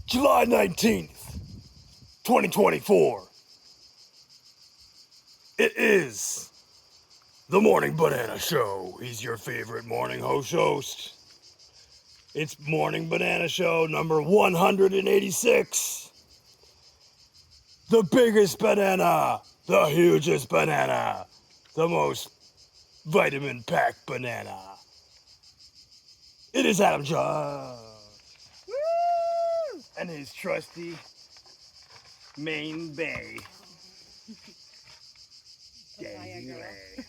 July 19th, 2024. It is the Morning Banana Show. He's your favorite morning host. It's Morning Banana Show number 186. The biggest banana, the hugest banana, the most vitamin-packed banana. It is Adam John. Woo! And his trusty Maine Bay. Daisy Ray.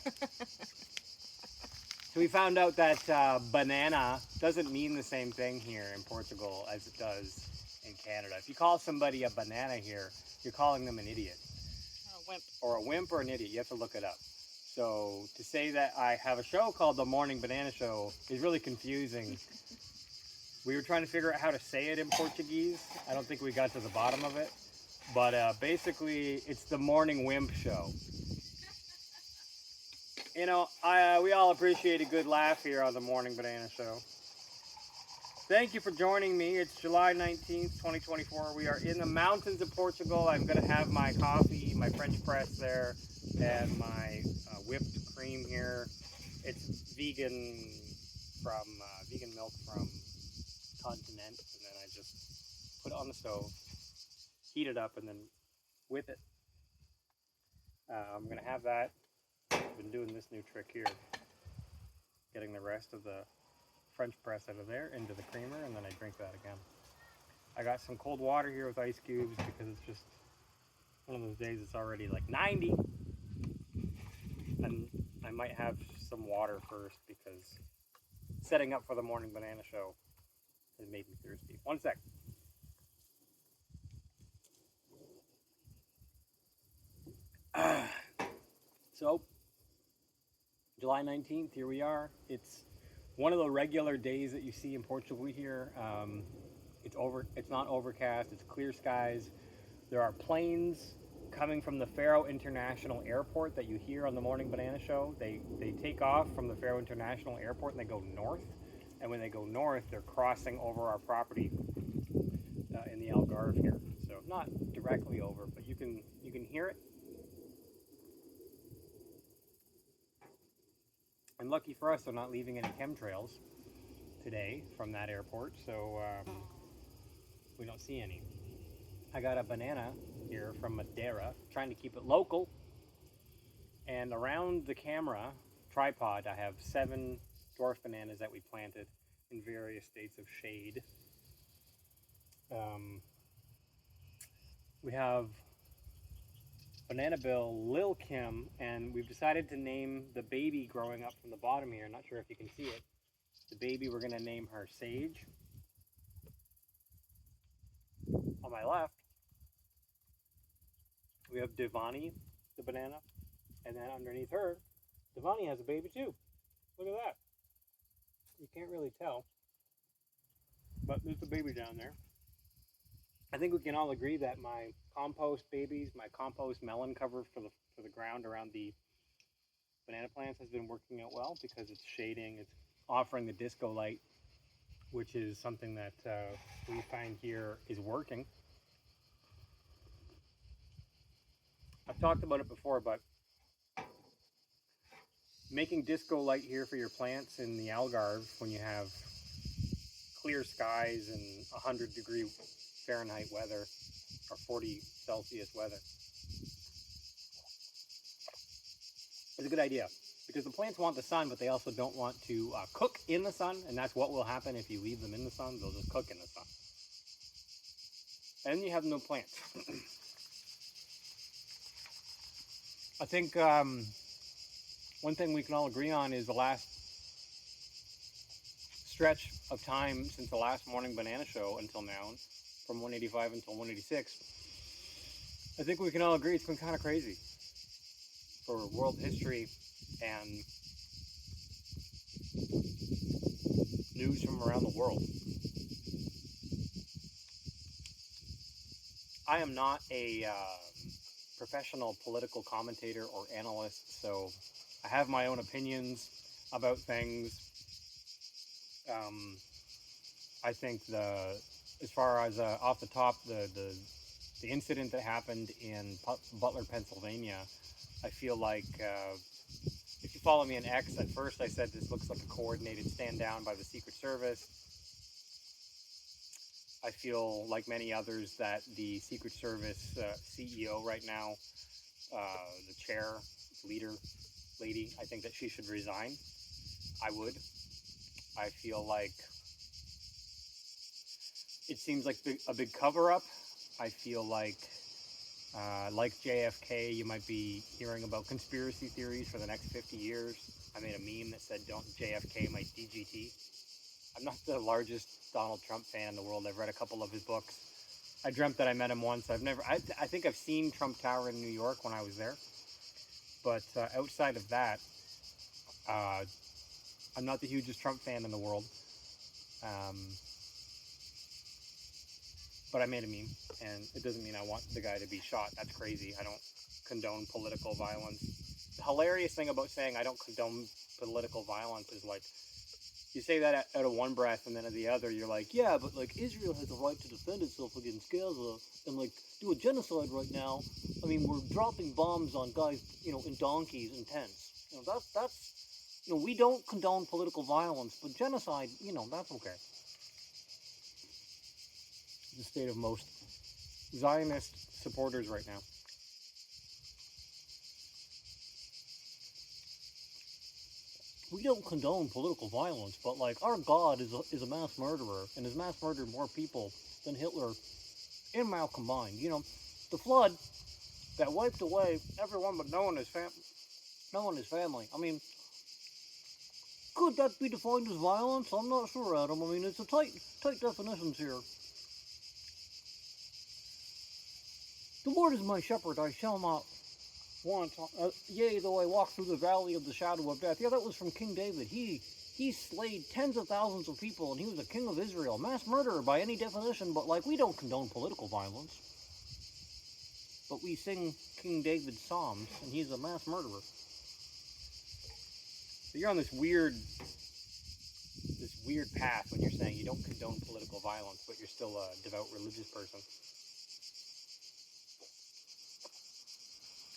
So we found out that banana doesn't mean the same thing here in Portugal as it does in Canada. If you call somebody a banana here, you're calling them an idiot. A wimp. Or a wimp or an idiot. You have to look it up. So to say that I have a show called The Morning Banana Show is really confusing. We were trying to figure out how to say it in Portuguese. I don't think we got to the bottom of it. But basically, it's the Morning Wimp Show. You know, we all appreciate a good laugh here on the Morning Banana Show. Thank you for joining me. It's July 19th, 2024. We are in the mountains of Portugal. I'm going to have my coffee, my French press there, and my whipped cream here. It's vegan vegan milk from Continent, and then I just put it on the stove, heat it up, and then whip it. I'm going to have that. I've been doing this new trick here, getting the rest of the French press out of there into the creamer, and then I drink that again. I got some cold water here with ice cubes because it's just one of those days it's already like 90, and I might have some water first because setting up for the Morning Banana Show has made me thirsty. One sec. So July 19th, here we are. It's one of the regular days that you see in Portugal here. It's not overcast, it's clear skies. There are planes coming from the Faro International Airport that you hear on the Morning Banana Show. They take off from the Faro International Airport and they go north. And when they go north, they're crossing over our property in the Algarve here. So not directly over, but you can hear it. And lucky for us, they're not leaving any chemtrails today from that airport, so we don't see any. I got a banana here from Madeira, trying to keep it local. And around the camera tripod, I have 7 dwarf bananas that we planted in various states of shade. We have Banana Bill, Lil Kim, and we've decided to name the baby growing up from the bottom here. I'm not sure if you can see it. The baby, we're going to name her Sage. On my left, we have Devani, the banana, and then underneath her, Devani has a baby too. Look at that. You can't really tell, but there's the baby down there. I think we can all agree that my compost babies, my compost melon cover for the ground around the banana plants has been working out well because it's shading, it's offering the disco light, which is something that we find here is working. I've talked about it before, but making disco light here for your plants in the Algarve when you have clear skies and 100-degree Fahrenheit weather or 40 Celsius weather is a good idea because the plants want the sun, but they also don't want to cook in the sun, and that's what will happen if you leave them in the sun. They'll just cook in the sun. And then you have no plants. I think one thing we can all agree on is the last stretch of time since the last Morning Banana Show until now, from 185 until 186, I think we can all agree it's been kind of crazy for world history and news from around the world. I am not a professional political commentator or analyst, so I have my own opinions about things. I think the as far as off the top, the incident that happened in Butler, Pennsylvania, I feel like if you follow me on X, at first I said this looks like a coordinated stand down by the Secret Service. I feel like many others that the Secret Service CEO right now, the chair, leader, lady, I think that she should resign. I would. I feel like it seems like a big cover-up. I feel like JFK, you might be hearing about conspiracy theories for the next 50 years. I made a meme that said, "Don't JFK my DGT." I'm not the largest Donald Trump fan in the world. I've read a couple of his books. I dreamt that I met him once. I think I've seen Trump Tower in New York when I was there. But outside of that, I'm not the hugest Trump fan in the world. But I made a meme, and it doesn't mean I want the guy to be shot. That's crazy. I don't condone political violence. The hilarious thing about saying I don't condone political violence is like, you say that out of one breath, and then at the other, you're like, yeah, but like Israel has a right to defend itself against Gaza, and like do a genocide right now. I mean, we're dropping bombs on guys, in donkeys and tents. That's we don't condone political violence, but genocide, that's okay. The state of most Zionist supporters right now. We don't condone political violence, but like our God is a mass murderer and has mass murdered more people than Hitler and Mao combined. The flood that wiped away everyone but Noah and his family. I mean, could that be defined as violence? I'm not sure, Adam. I mean, it's a tight definitions here. The Lord is my shepherd; I shall not want. Yea, though I walk through the valley of the shadow of death. Yeah, that was from King David. He slayed tens of thousands of people, and he was a king of Israel. Mass murderer by any definition, but like, we don't condone political violence. But we sing King David's psalms, and he's a mass murderer. So you're on this weird path when you're saying you don't condone political violence, but you're still a devout religious person.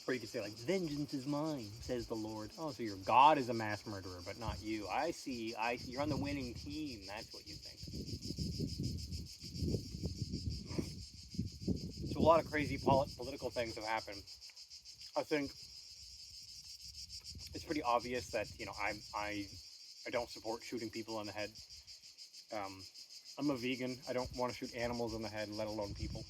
Or you could say, like, vengeance is mine, says the Lord. Oh, so your God is a mass murderer, but not you. I see. You're on the winning team. That's what you think. So a lot of crazy political things have happened. I think it's pretty obvious that, I don't support shooting people in the head. I'm a vegan. I don't want to shoot animals in the head, let alone people.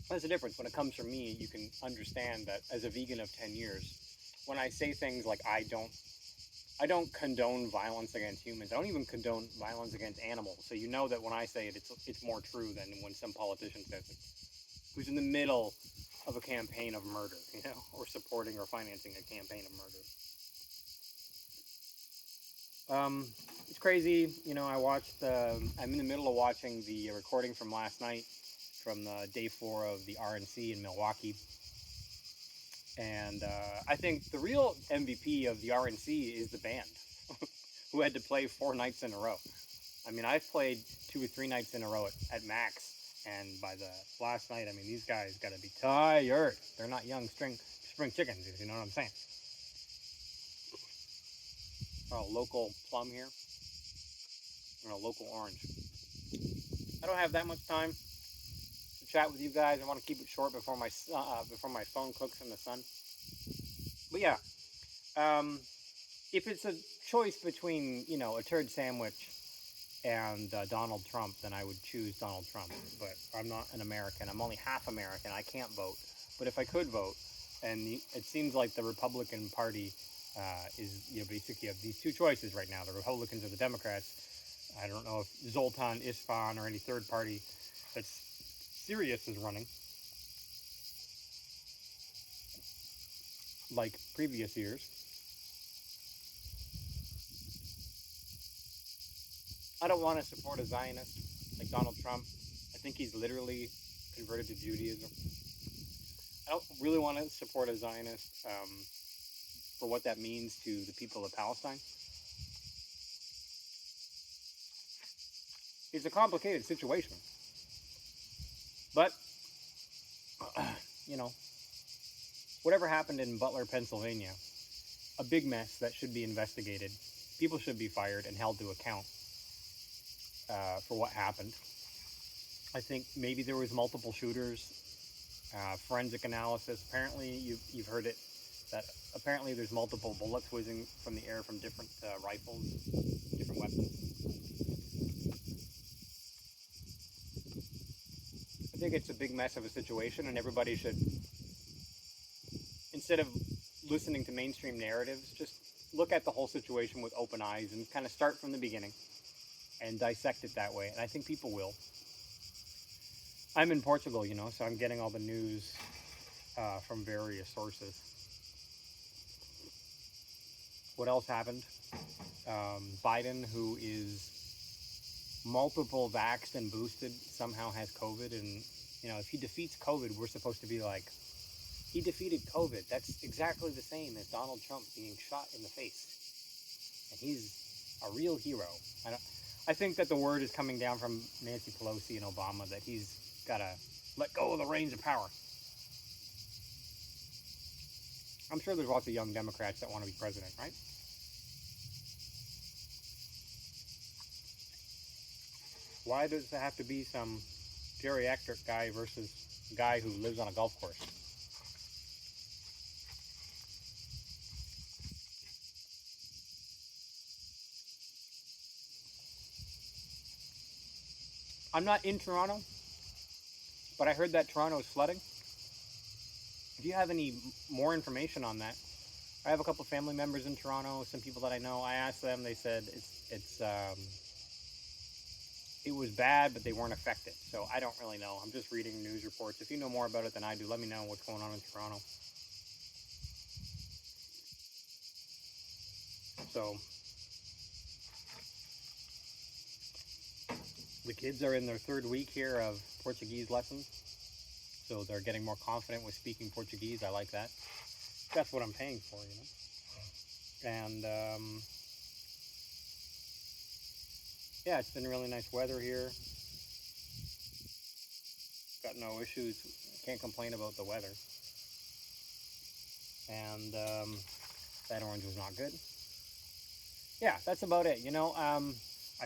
There's a difference. When it comes from me, you can understand that as a vegan of 10 years, when I say things like I don't condone violence against humans. I don't even condone violence against animals. So you know that when I say it, it's more true than when some politician says it, who's in the middle of a campaign of murder, or supporting or financing a campaign of murder. It's crazy. I'm in the middle of watching the recording from last night, from day 4 of the RNC in Milwaukee. And I think the real MVP of the RNC is the band, who had to play 4 nights in a row. I mean, I've played 2 or 3 nights in a row at max, and by the last night, I mean, these guys got to be tired. They're not young spring chickens, you know what I'm saying? Oh, local plum here, and a local orange. I don't have that much time to chat with you guys. I want to keep it short before my phone cooks in the sun. But yeah, if it's a choice between a turd sandwich and Donald Trump, then I would choose Donald Trump. But I'm not an American. I'm only half American. I can't vote. But if I could vote, and it seems like the Republican Party is basically, you have these 2 choices right now: the Republicans or the Democrats. I don't know if Zoltan Isfan or any third party that's serious is running, like previous years. I don't want to support a Zionist like Donald Trump. I think he's literally converted to Judaism. I don't really want to support a Zionist for what that means to the people of Palestine. It's a complicated situation. But, you know, whatever happened in Butler, Pennsylvania, a big mess that should be investigated. People should be fired and held to account for what happened. I think maybe there was multiple shooters. Forensic analysis. Apparently, you've heard it, that apparently there's multiple bullets whizzing from the air from different rifles, different weapons. I think it's a big mess of a situation, and everybody should, instead of listening to mainstream narratives, just look at the whole situation with open eyes and kind of start from the beginning and dissect it that way. And I think people will. I'm in Portugal, you know, so I'm getting all the news from various sources. What else happened? Biden, who is multiple vaxxed and boosted, somehow has COVID. And, you know, if he defeats COVID, we're supposed to be like, he defeated COVID. That's exactly the same as Donald Trump being shot in the face. And he's a real hero. I think that the word is coming down from Nancy Pelosi and Obama that he's got to let go of the reins of power. I'm sure there's lots of young Democrats that want to be president, right? Why does it have to be some geriatric guy versus a guy who lives on a golf course? I'm not in Toronto, but I heard that Toronto is flooding. If you have any more information on that, I have a couple of family members in Toronto, some people that I know. I asked them, they said it was bad, but they weren't affected. So I don't really know. I'm just reading news reports. If you know more about it than I do, let me know what's going on in Toronto. So the kids are in their third week here of Portuguese lessons. So they're getting more confident with speaking Portuguese. I like that. That's what I'm paying for, you know. And yeah, it's been really nice weather here. Got no issues. Can't complain about the weather. And that orange was not good. Yeah, that's about it. You know, I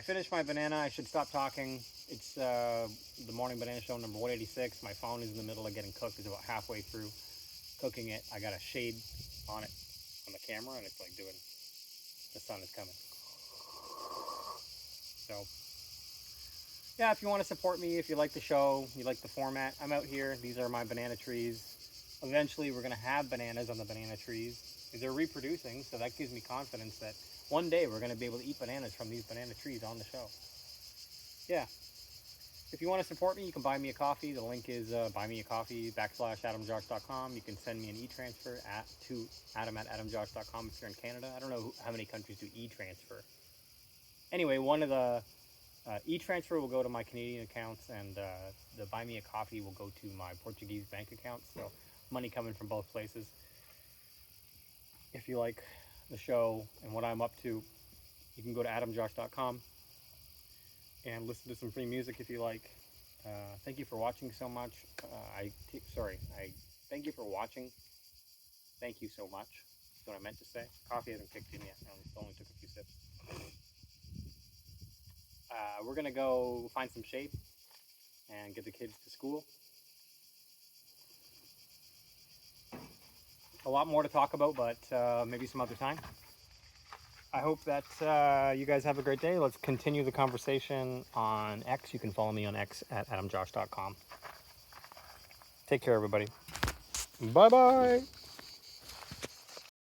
finished my banana. I should stop talking. It's the Morning Banana Show number 186. My phone is in the middle of getting cooked. It's about halfway through cooking it. I got a shade on it on the camera, and it's like doing, the sun is coming. So, yeah, if you want to support me, if you like the show, you like the format, I'm out here. These are my banana trees. Eventually, we're going to have bananas on the banana trees. They're reproducing, so that gives me confidence that one day we're going to be able to eat bananas from these banana trees on the show. Yeah. If you want to support me, you can buy me a coffee. The link is buymeacoffee.com/AdamJosh.com. You can send me an e-transfer to adam@adamjosh.com if you're in Canada. I don't know how many countries do e-transfer. Anyway, one of the e-transfer will go to my Canadian accounts, and the Buy Me a Coffee will go to my Portuguese bank account. So money coming from both places. If you like the show and what I'm up to, you can go to adamjosh.com and listen to some free music if you like. Thank you for watching so much. I thank you for watching. Thank you so much. That's what I meant to say. Coffee hasn't kicked in yet. I only took a few sips. We're gonna go find some shade and get the kids to school. A lot more to talk about, but maybe some other time. I hope that you guys have a great day. Let's continue the conversation on X. You can follow me on X @adamjosh.com. Take care, everybody. Bye-bye.